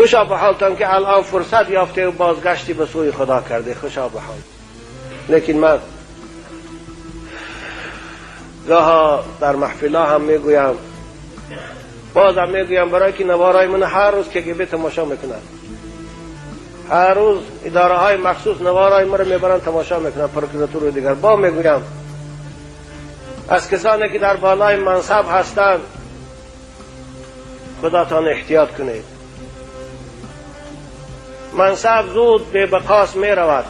خوشا به حالتان که الان فرصت یافته و بازگشتی به سوی خدا کرده. خوشا به حال. لیکن من گاها در محفل‌ها هم میگویم، بازم میگویم، برای که نوارای من هر روز که به تماشا میکنن، هر روز اداره های مخصوص نوارای من رو میبرن تماشا میکنن، پروکراتور و دیگر. با میگویم از کسانی که در بالای منصب هستند خداتان احتیاط کنید. منصب زود به بقاس می رود،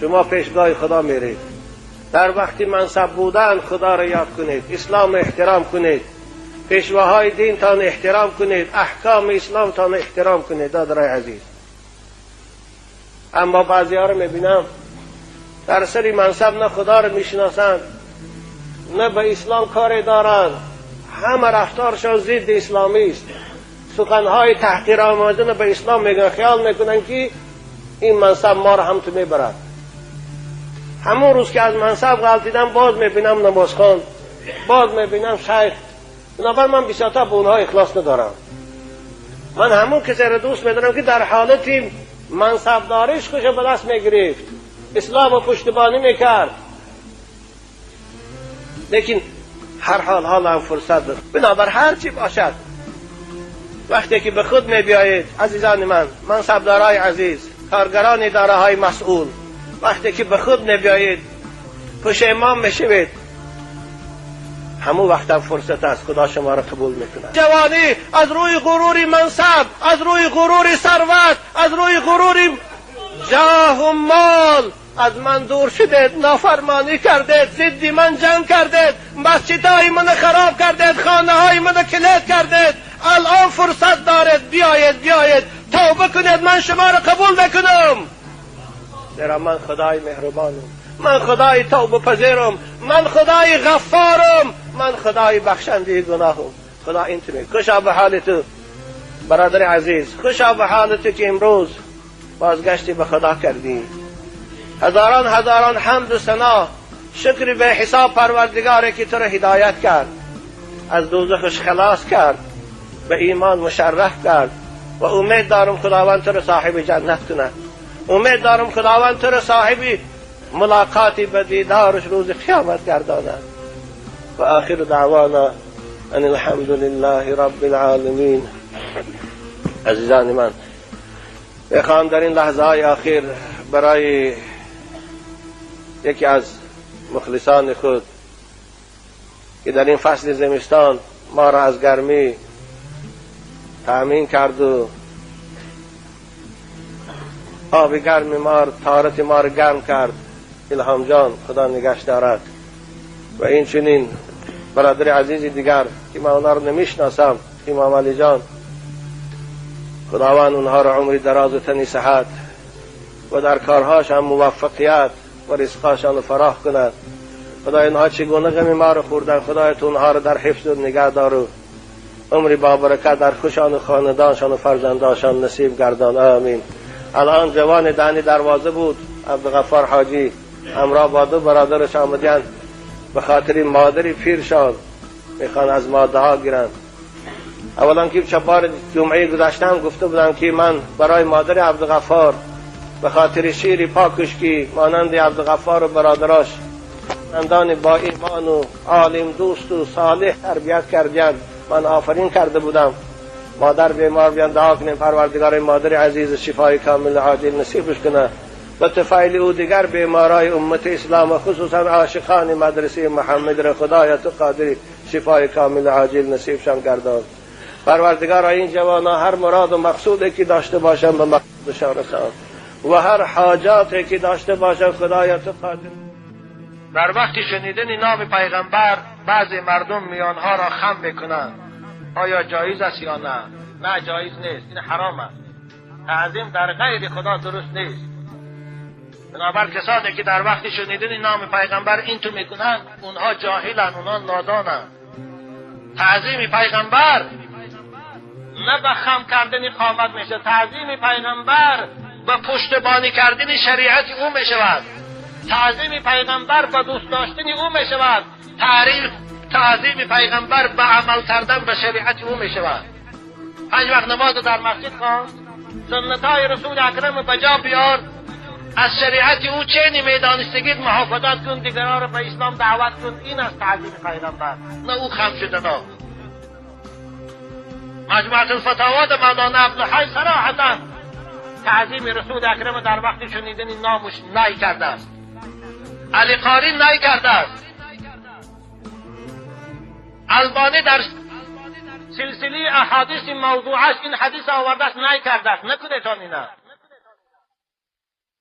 شما پیشگاه خدا میرید. در وقتی منصب بودن خدا را یاد کنید، اسلام احترام کنید، پیشواهای دین تان احترام کنید، احکام اسلام تان احترام کنید. دادرای عزیز، اما بعضی ها رو میبینم در سری منصب نه خدا رو میشناسند نه به اسلام کاری دارند، همه رفتارشان ضد اسلامی است، سخنهای تحقیرآمیزه به اسلام میگن، خیال میکنن که این منصب ما رو هم تو میبرد. همون روز که از منصب غلطیدم باز میبینم نمازخوان، باز میبینم شیخ. بنابراین من بسیارتا به اونها اخلاص ندارم. من همون کسی را دوست میدارم که در حالت منصب داریش خوش به دست میگرفت، اسلام رو پشتیبانی میکرد، لیکن هر حال هم فرصت دارد. بنابر هر چی باشد وقتی که به خود میبیایید عزیزان من، منصبدارای عزیز، کارگران اداره های مسئول، وقتی که به خود میبیایید پشیمان میشوید، همون وقت هم فرصت است خدا شما را قبول میکنه. جوانی از روی غرور منصب، از روی غرور ثروت، از روی غرور جاه و مال از من دور شدید، نافرمانی کردید، ضد من جنگ کردید، مسجدهای من خراب کردید، خانه های من کلید کردید. الان فرصت دارید، بیایید توبه کنید، من شما را قبول میکنم. زیرا من خدای مهربانم، من خدای توبه پذیرم، من خدای غفارم، من خدای بخشنده گناهم. خدا اینت میگه. خوشا به حال تو برادر عزیز، خوشا به حال تو که امروز بازگشتی به خدا کردی. هزاران حمد و ثنا، شکر به حساب پروردگاری که تو را هدایت کرد، از دوزخش خلاص کرد، به ایمان مشرف کرد. و امید دارم خداوند تو را صاحب جنت کنه، امید دارم خداوند تو را صاحب ملاقاتی به دیدارش روز قیامت گرداند. و آخر دعوانا ان الحمد لله رب العالمین. عزیزان من، میخوام در این لحظه های آخر برای یکی از مخلصان خود که در این فصل زمستان ما را از گرمی تأمین کرد و آب گرم ما را، طهارت ما را گرم کرد، الهام جان خدا نگهش دارد. و این چنین برادر عزیز دیگر که من اونا رو نمیشناسم، امام علی جان، خداوند اونها را عمری دراز و تنی صحت و در کارهاش هم موفقیت و رزقاشان رو فراخ کند. خدای اونها چگونه غم ما رو خوردن، خدای تو اونها رو در حفظ و نگه دار و عمری با برکت در خوشان و خاندانشان و فرزندانشان نصیب گردان. آمین. الان جوان دهنی دروازه بود، عبدالغفار حاجی، همراه با دو برادرش آمدن به خاطر مادری پیرشان میخوان از ماده ها گیرند. اولا که چپار جمعه گذشتم گفته بودم که من برای مادر عبدالغفار به خاطر شیر پاکش که مانند عبدالغفار و برادراش اندان با ایمان و عالم دوست و صالح تربیت کردن، من آفرین کرده بودم. مادر بیمار بیان دعا کنیم پروردگار مادر عزیز شفای کامل عاجل نصیبش کنه و طفیل او دیگر بیمارای امت اسلام و خصوصا عاشقان مدرسه محمد را خدای تو قادر شفای کامل عاجل نصیبشان گردان. پروردگار این جوانا هر مراد و مقصودی که داشته باشن به مقصودشان رسان و هر حاجاتی که داشته باشن خدای تو قادر. در وقتی شنیدن نام پیغمبر بعضی مردم میانها را خم میکنند. آیا جایز است یا نه؟ نه جایز نیست، این حرام است. تعظیم در غیر خدا درست نیست. بنابر کسانی که در وقتی شنیدن نام پیغمبر این تو میکنند اونها جاهلن، اونها نادانن. تعظیم پیغمبر نه به خم کردن قامت میشه، تعظیم پیغمبر به پشتیبانی کردن شریعت او میشود، تعظیم پیغمبر به دوست داشتن او میشود، تعظیم پیغمبر به عمل کردن به شریعت او میشود. 5 وقت نماز در مسجد خواند، سنتهای رسول اکرم بجا بیار، از شریعت او چنین میدانستگید محافظت کن، دیگران را به اسلام دعوت کن. این است تعظیم پیغمبر، نه او خم شدنا. مجموعه الفتاوا د مولانا عبدالحی صراحتا تعظیم رسول اکرم در وقت شنیدن نامش نهی کرده است. علی قاری نهی کرده است. البانی در سلسله احادیث موضوعش این حدیث آورده است، نهی کرده است. نکنیتان اینا.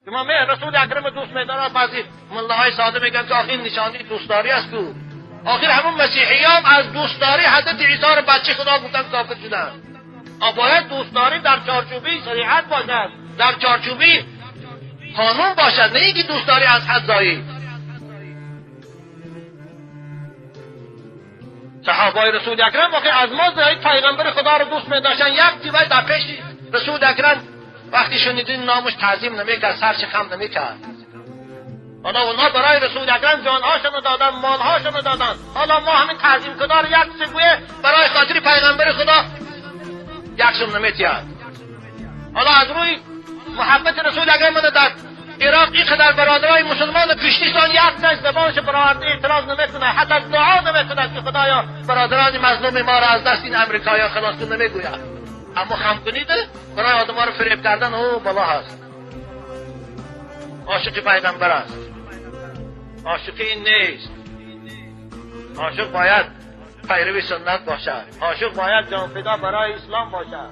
امام رسول اکرم دوست می‌دارد. بعضی ملاهای ساده میگن که آخر نشانی دوستداری است کو. آخر همون مسیحیان از دوستداری حضرت عیسی را بچه خدا گفتن کافر شدن. باید دوستداری در چارچوبی شریعت باشد، در چارچوبی قانون باشد، نه اینکه دوستداری از حد زایی. صحابه رسول اکرم واقعا از ما زاید پیغمبر خدا رو دوست می‌داشتن. یک دیوای در پیش رسول اکرم وقتی شنیدین نامش تعظیم نمیکرد، سرش خم نمیکرد. حالا اونا برای رسول اکرم جانهاشونو دادن، مالهاشونو دادن. حالا ما همین تعظیم خدا رو یک سگویه برای خاطر پیغمبر خدا یک سم نمیتید. حالا از روی محبت رسول اکرم من در عراق این قدر برادرای مسلمان کشتیستان یک دست زبانش برآورده اعتراض نمیکنه، حتی دعا نمیکنه که خدایا برادران مظلوم ما را از دست این امریکایی‌ها خلاص کن، نمیگوید. اما خم کنیده برای آدم‌ها رو فریب کردن او بلا هست. عاشق پیغمبر است، عاشق این نیست. عاشق باید پیروی سنت باشد، عاشق باید جان فدا برای اسلام باشد.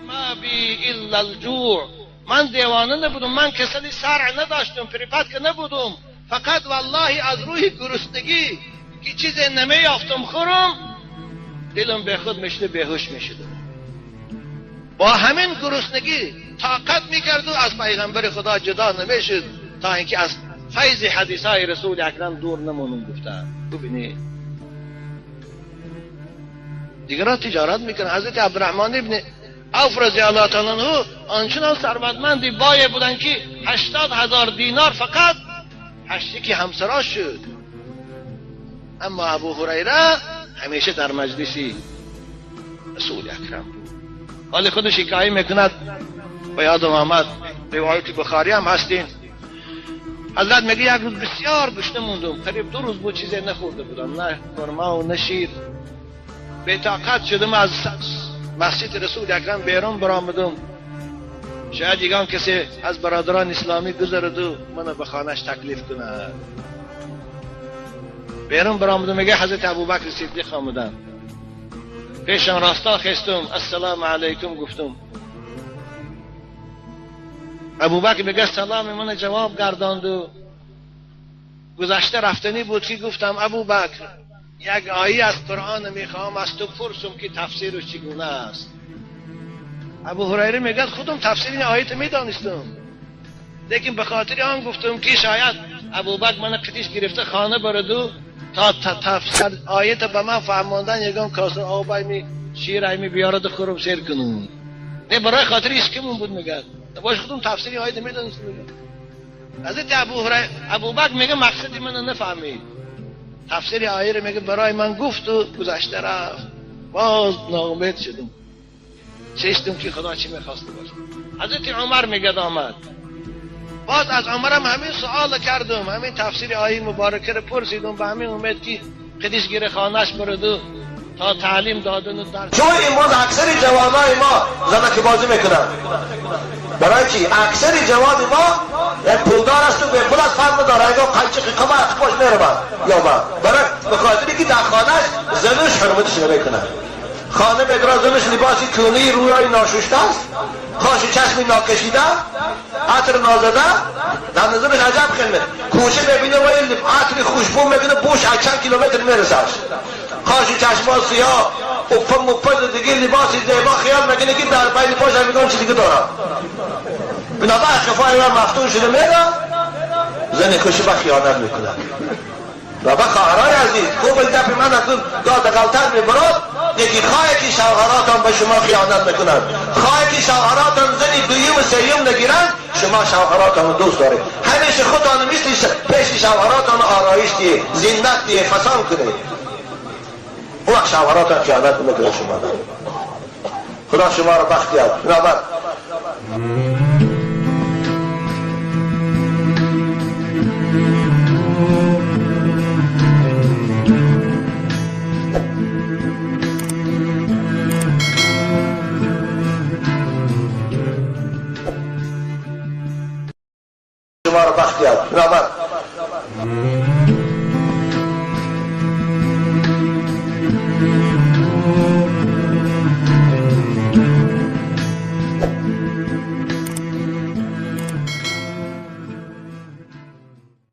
ما بی الا الجوع، من دیوانه نبودم، من کسلی سرع نداشتم، پریپت که نبودم، فقط والله از روی گرسنگی که چیزی نمیافتم خورم دلم به خود میشد، بیهوش میشدم. با همین گرسنگی طاقت میکرد و از پیغمبر خدا جدا نمیشد تا اینکه از فیض حدیثهای رسول اکرم دور نمونم. گفتن ببینید دیگران تجارت میکنن. حضرت عبدالرحمن ابن عوف رضی الله تعالی عنه آنچنان ثروتمندی بای بودن که 80,000 دینار فقط هشتی همسراش شد. اما ابو هریره همیشه در مجلسی رسول اکرم بود. حال خودش حکایه میکند و یادم آمد، روایت بخاری هم هستین. حضرت میگه یک روز بسیار گشنه موندم، قریب 2 روز بود چیزی نخورده بودم، نه خرما و نه شیر. به طاقت شدم، از مسجد رسول اکرم بیرون برآمدم. شاید یگان کسی از برادران اسلامی گذرد و منو به خانهش تکلیف کنه. بیرون برآمدم، میگه حضرت ابوبکر صدیق آمدن. پیشان راستا خستم، السلام علیکم گفتم. ابوبکر میگه سلام من جواب گرداند و گذشته رفتنی بود که گفتم ابوبکر یک آیه از قرآن میخوام از تو پرسم که تفسیرش چگونه است. ابو هریره میگه خودم تفسیر این آیه میدانستم، لیکن به خاطر آن گفتم که شاید ابوبکر من قدیش گرفته خانه بردو تا تفسیر آیت به من فهماندن یگان کاسه آب می شیر ایمی بیارد خورم سیر کنون. نه برای خاطر اسکمون بود میگه. باش خودم تفسیر آیت میدانستم. حضرت ابوبکر میگه مقصدی من نفهمید. تفسیر آیه رو میگه برای من گفت و گذشته رفت. باز ناامید شدم. چشتم که خدا چی میخواسته باشه. حضرت عمر میگه آمد. باز از عمرم همین سوال کردم، همین تفسیر آیه مبارکه رو پرسیدم، به همین امید که قدیس گیره خانهش بردو تا تعلیم دادن و درس. چون امروز اکثر جوانای ما زنک بازی میکنن. برای چی؟ اکثر جوان ما یک پولدار است و به پول از فرم داره، اگه قنچه قیقه از پاش میره یا با برای به خاطری که در خانهش زنش حرمتش نمیکنن. خانه بگرا زنش لباسی کونی روی ناشوشته است، خاش چشمی ناکشیده، عطر نازده، در نظرش عجب خیلی کوشه ببینه و این عطر خوشبو میکنه بوش از چند کیلومتر میرسش. خاش چشما سیاه اپا مپا دیگه لباسی زیبا خیال میکنه که در پای پاش میگن چی دیگه دارم. بنابرای خفای من مفتون شده میره زن کشی با خیانت میکنه. و با خواهرای عزیز خوب این دفعه من اکنون داد غلطت میبرد، یکی خواهی که شوهراتان به شما خیانت میکنند، خواهی که شوهراتان زنی دویم و سیم نگیرند، شما شوهراتان رو دوست دارید. همیشه خودتان مثل پیش شوهراتان آرایش دیه، زینت دیه، فسان کنید. اون وقت شوهراتان خیانت میکنه شما. خدا شما رو بختیار.